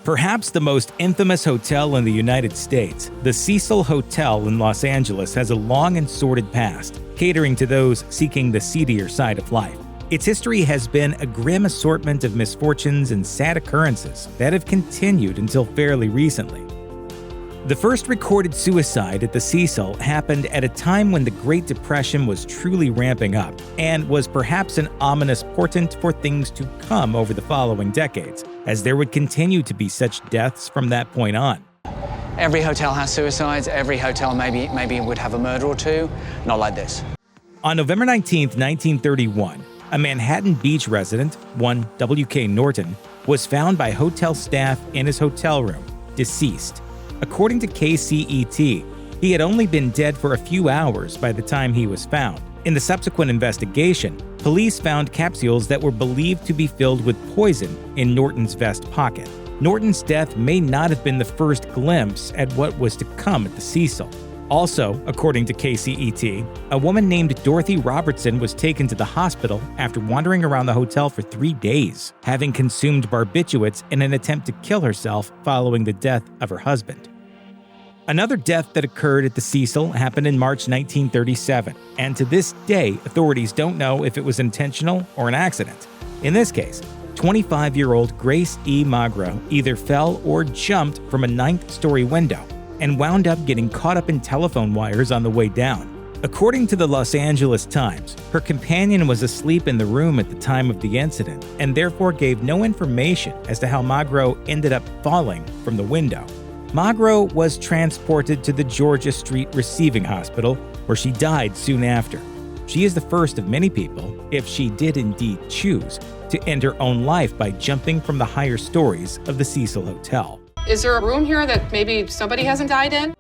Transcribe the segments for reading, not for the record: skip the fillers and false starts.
Perhaps the most infamous hotel in the United States, the Cecil Hotel in Los Angeles has a long and sordid past, catering to those seeking the seedier side of life. Its history has been a grim assortment of misfortunes and sad occurrences that have continued until fairly recently. The first recorded suicide at the Cecil happened at a time when the Great Depression was truly ramping up and was perhaps an ominous portent for things to come over the following decades, as there would continue to be such deaths from that point on. Every hotel has suicides. Every hotel maybe would have a murder or two. Not like this. On November 19, 1931, a Manhattan Beach resident, one W.K. Norton, was found by hotel staff in his hotel room, deceased. According to KCET, he had only been dead for a few hours by the time he was found. In the subsequent investigation, police found capsules that were believed to be filled with poison in Norton's vest pocket. Norton's death may not have been the first glimpse at what was to come at the Cecil. Also, according to KCET, a woman named Dorothy Robertson was taken to the hospital after wandering around the hotel for 3 days, having consumed barbiturates in an attempt to kill herself following the death of her husband. Another death that occurred at the Cecil happened in March 1937, and to this day, authorities don't know if it was intentional or an accident. In this case, 25-year-old Grace E. Magro either fell or jumped from a 9th-story window and wound up getting caught up in telephone wires on the way down. According to the Los Angeles Times, her companion was asleep in the room at the time of the incident and therefore gave no information as to how Magro ended up falling from the window. Magro was transported to the Georgia Street Receiving Hospital, where she died soon after. She is the first of many people, if she did indeed choose, to end her own life by jumping from the higher stories of the Cecil Hotel. Is there a room here that maybe somebody hasn't died in?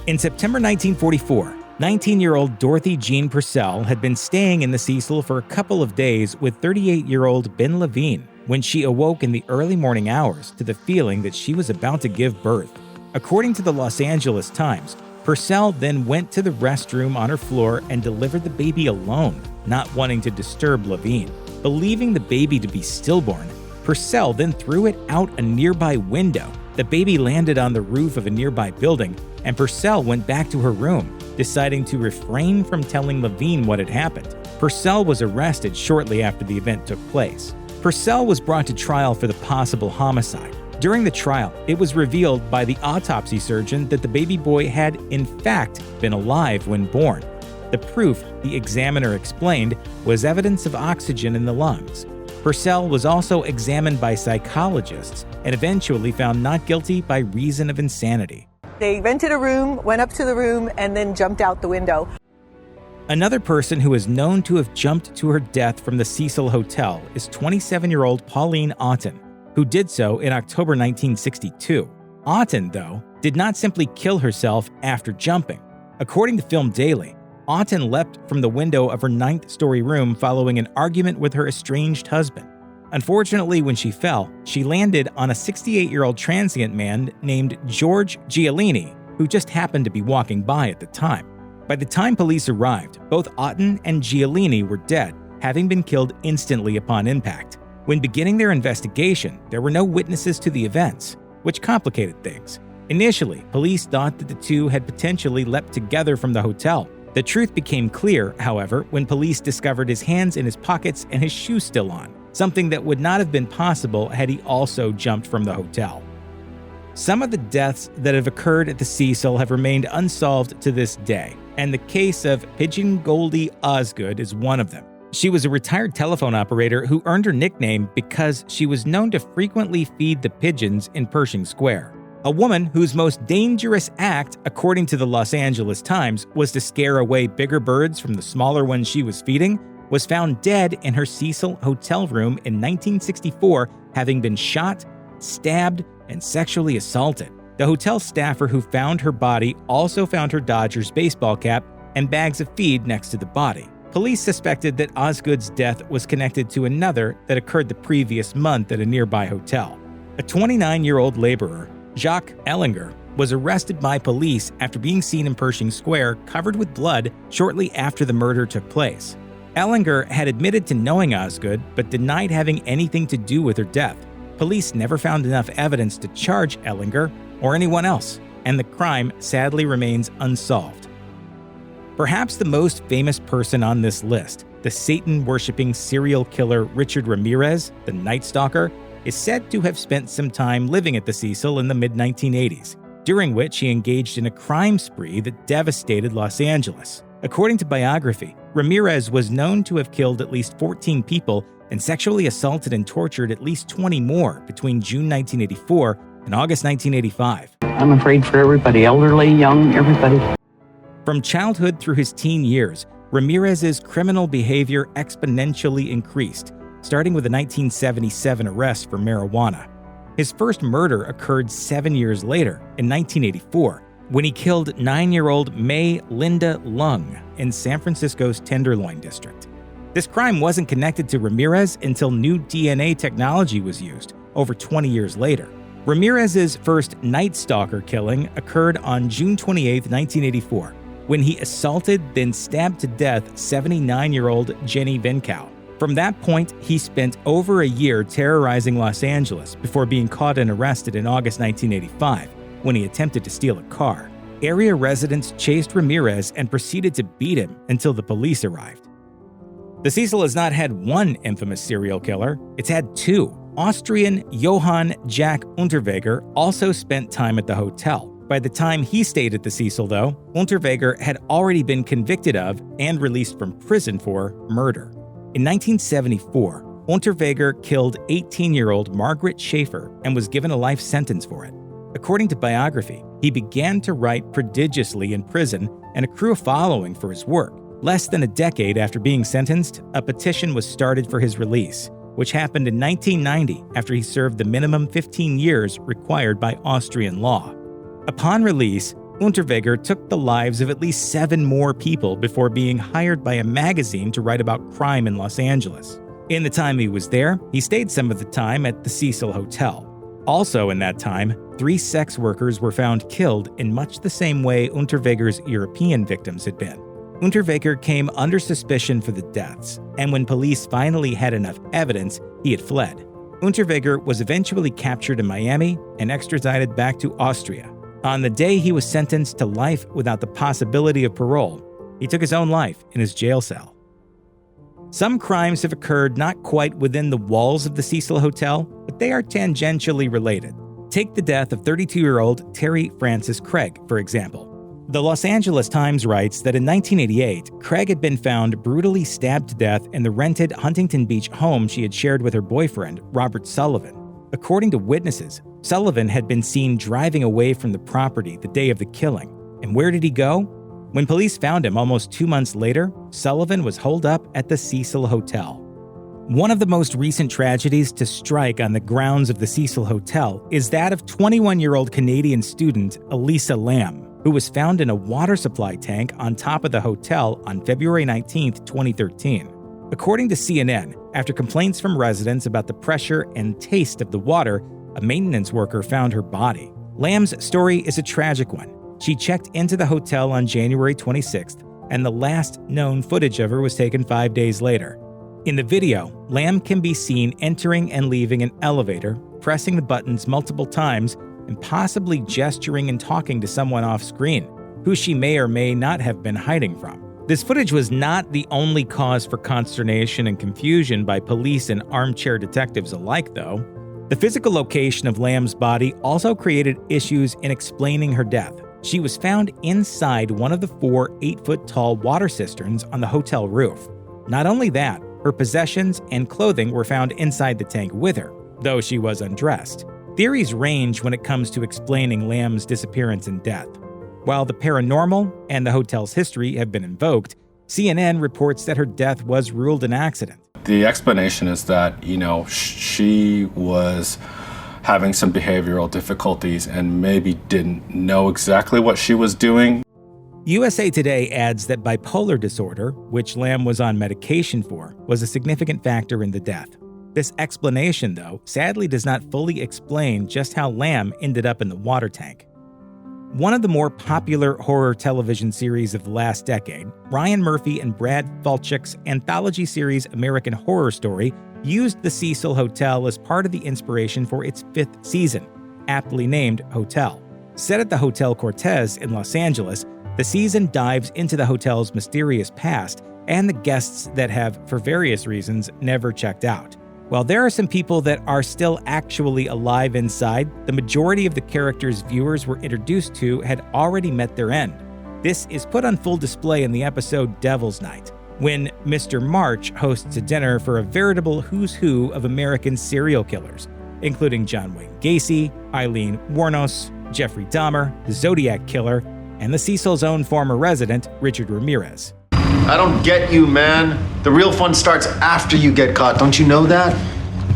In September 1944, 19-year-old Dorothy Jean Purcell had been staying in the Cecil for a couple of days with 38-year-old Ben Levine when she awoke in the early morning hours to the feeling that she was about to give birth. According to the Los Angeles Times, Purcell then went to the restroom on her floor and delivered the baby alone, not wanting to disturb Levine. Believing the baby to be stillborn, Purcell then threw it out a nearby window. The baby landed on the roof of a nearby building, and Purcell went back to her room, deciding to refrain from telling Levine what had happened. Purcell was arrested shortly after the event took place. Purcell was brought to trial for the possible homicide. During the trial, it was revealed by the autopsy surgeon that the baby boy had, in fact, been alive when born. The proof, the examiner explained, was evidence of oxygen in the lungs. Purcell was also examined by psychologists and eventually found not guilty by reason of insanity. They rented a room, went up to the room, and then jumped out the window. Another person who is known to have jumped to her death from the Cecil Hotel is 27-year-old Pauline Otton, who did so in October 1962. Otton, though, did not simply kill herself after jumping. According to Film Daily, Otton leapt from the window of her 9th-story room following an argument with her estranged husband. Unfortunately, when she fell, she landed on a 68-year-old transient man named George Gialini, who just happened to be walking by at the time. By the time police arrived, both Otton and Gialini were dead, having been killed instantly upon impact. When beginning their investigation, there were no witnesses to the events, which complicated things. Initially, police thought that the two had potentially leapt together from the hotel. The truth became clear, however, when police discovered his hands in his pockets and his shoes still on, something that would not have been possible had he also jumped from the hotel. Some of the deaths that have occurred at the Cecil have remained unsolved to this day, and the case of Pigeon Goldie Osgood is one of them. She was a retired telephone operator who earned her nickname because she was known to frequently feed the pigeons in Pershing Square. A woman whose most dangerous act, according to the Los Angeles Times, was to scare away bigger birds from the smaller ones she was feeding, was found dead in her Cecil hotel room in 1964, having been shot, stabbed, and sexually assaulted. The hotel staffer who found her body also found her Dodgers baseball cap and bags of feed next to the body. Police suspected that Osgood's death was connected to another that occurred the previous month at a nearby hotel. A 29-year-old laborer, Jacques Ellinger, was arrested by police after being seen in Pershing Square covered with blood shortly after the murder took place. Ellinger had admitted to knowing Osgood but denied having anything to do with her death. police never found enough evidence to charge Ellinger or anyone else, and the crime sadly remains unsolved. Perhaps the most famous person on this list, the Satan-worshipping serial killer Richard Ramirez, the Night Stalker, is said to have spent some time living at the Cecil in the mid-1980s, during which he engaged in a crime spree that devastated Los Angeles. According to biography, Ramirez was known to have killed at least 14 people and sexually assaulted and tortured at least 20 more between June 1984 and August 1985. I'm afraid for everybody, elderly, young, everybody. From childhood through his teen years, Ramirez's criminal behavior exponentially increased, starting with a 1977 arrest for marijuana. His first murder occurred 7 years later, in 1984, when he killed 9-year-old May Linda Lung in San Francisco's Tenderloin district. This crime wasn't connected to Ramirez until new DNA technology was used, over 20 years later. Ramirez's first Night Stalker killing occurred on June 28, 1984, when he assaulted, then stabbed to death 79-year-old Jenny Vincow. From that point, he spent over a year terrorizing Los Angeles before being caught and arrested in August 1985, when he attempted to steal a car. Area residents chased Ramirez and proceeded to beat him until the police arrived. The Cecil has not had one infamous serial killer, it's had two. Austrian Johann Jack Unterweger also spent time at the hotel. By the time he stayed at the Cecil, though, Unterweger had already been convicted of and released from prison for murder. In 1974, Unterweger killed 18-year-old Margaret Schaefer and was given a life sentence for it. According to biography, he began to write prodigiously in prison and accrue a following for his work. Less than a decade after being sentenced, a petition was started for his release, which happened in 1990 after he served the minimum 15 years required by Austrian law. Upon release, Unterweger took the lives of at least 7 more people before being hired by a magazine to write about crime in Los Angeles. In the time he was there, he stayed some of the time at the Cecil Hotel. Also in that time, 3 sex workers were found killed in much the same way Unterweger's European victims had been. Unterweger came under suspicion for the deaths, and when police finally had enough evidence, he had fled. Unterweger was eventually captured in Miami and extradited back to Austria. On the day he was sentenced to life without the possibility of parole, he took his own life in his jail cell. Some crimes have occurred not quite within the walls of the Cecil Hotel, but they are tangentially related. Take the death of 32-year-old Terry Francis Craig, for example. The Los Angeles Times writes that in 1988, Craig had been found brutally stabbed to death in the rented Huntington Beach home she had shared with her boyfriend, Robert Sullivan. According to witnesses, Sullivan had been seen driving away from the property the day of the killing. And where did he go? When police found him almost 2 months later, Sullivan was holed up at the Cecil Hotel. One of the most recent tragedies to strike on the grounds of the Cecil Hotel is that of 21-year-old Canadian student Elisa Lam, who was found in a water supply tank on top of the hotel on February 19, 2013. According to CNN, after complaints from residents about the pressure and taste of the water, a maintenance worker found her body. Lam's story is a tragic one. She checked into the hotel on January 26th, and the last known footage of her was taken 5 days later. In the video, Lam can be seen entering and leaving an elevator, pressing the buttons multiple times, and possibly gesturing and talking to someone off-screen, who she may or may not have been hiding from. This footage was not the only cause for consternation and confusion by police and armchair detectives alike, though. The physical location of Lam's body also created issues in explaining her death. She was found inside one of the 4 8-foot-tall water cisterns on the hotel roof. Not only that, her possessions and clothing were found inside the tank with her, though she was undressed. Theories range when it comes to explaining Lam's disappearance and death. While the paranormal and the hotel's history have been invoked, CNN reports that her death was ruled an accident. The explanation is that, she was having some behavioral difficulties and maybe didn't know exactly what she was doing. USA Today adds that bipolar disorder, which Lam was on medication for, was a significant factor in the death. This explanation, though, sadly does not fully explain just how Lam ended up in the water tank. One of the more popular horror television series of the last decade, Ryan Murphy and Brad Falchuk's anthology series American Horror Story, used the Cecil Hotel as part of the inspiration for its 5th season, aptly named Hotel. Set at the Hotel Cortez in Los Angeles, the season dives into the hotel's mysterious past and the guests that have, for various reasons, never checked out. While there are some people that are still actually alive inside, the majority of the characters viewers were introduced to had already met their end. This is put on full display in the episode Devil's Night, when Mr. March hosts a dinner for a veritable who's who of American serial killers, including John Wayne Gacy, Eileen Wuornos, Jeffrey Dahmer, the Zodiac Killer, and the Cecil's own former resident, Richard Ramirez. I don't get you, man. The real fun starts after you get caught, don't you know that?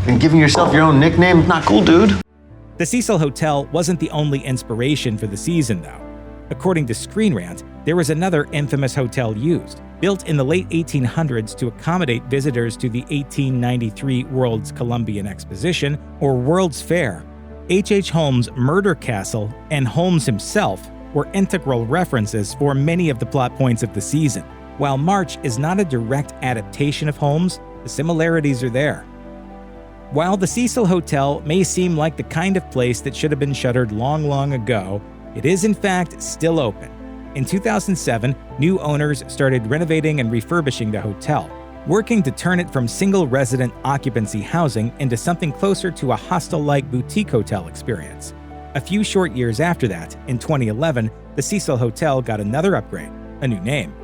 And giving yourself your own nickname, not cool, dude. The Cecil Hotel wasn't the only inspiration for the season, though. According to Screen Rant, there was another infamous hotel used, built in the late 1800s to accommodate visitors to the 1893 World's Columbian Exposition, or World's Fair. H.H. Holmes' Murder Castle and Holmes himself were integral references for many of the plot points of the season. While March is not a direct adaptation of Holmes, the similarities are there. While the Cecil Hotel may seem like the kind of place that should have been shuttered long ago, it is in fact still open. In 2007, new owners started renovating and refurbishing the hotel, working to turn it from single resident occupancy housing into something closer to a hostel-like boutique hotel experience. A few short years after that, in 2011, the Cecil Hotel got another upgrade, a new name.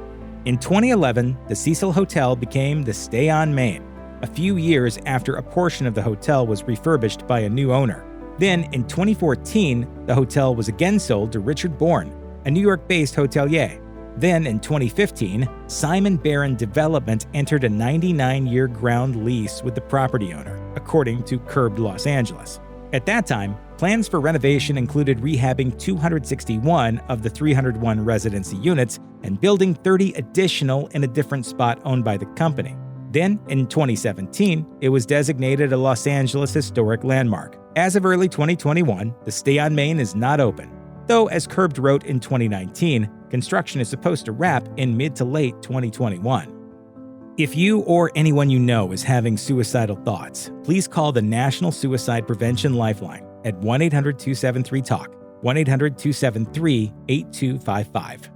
In 2011, the Cecil Hotel became the Stay on Main, a few years after a portion of the hotel was refurbished by a new owner. Then, in 2014, the hotel was again sold to Richard Bourne, a New York-based hotelier. Then, in 2015, Simon Barron Development entered a 99-year ground lease with the property owner, according to Curbed Los Angeles. At that time, plans for renovation included rehabbing 261 of the 301 residency units and building 30 additional in a different spot owned by the company. Then, in 2017, it was designated a Los Angeles historic landmark. As of early 2021, the Stay on Main is not open, though as Curbed wrote in 2019, construction is supposed to wrap in mid to late 2021. If you or anyone you know is having suicidal thoughts, please call the National Suicide Prevention Lifeline at 1-800-273-TALK, 1-800-273-8255.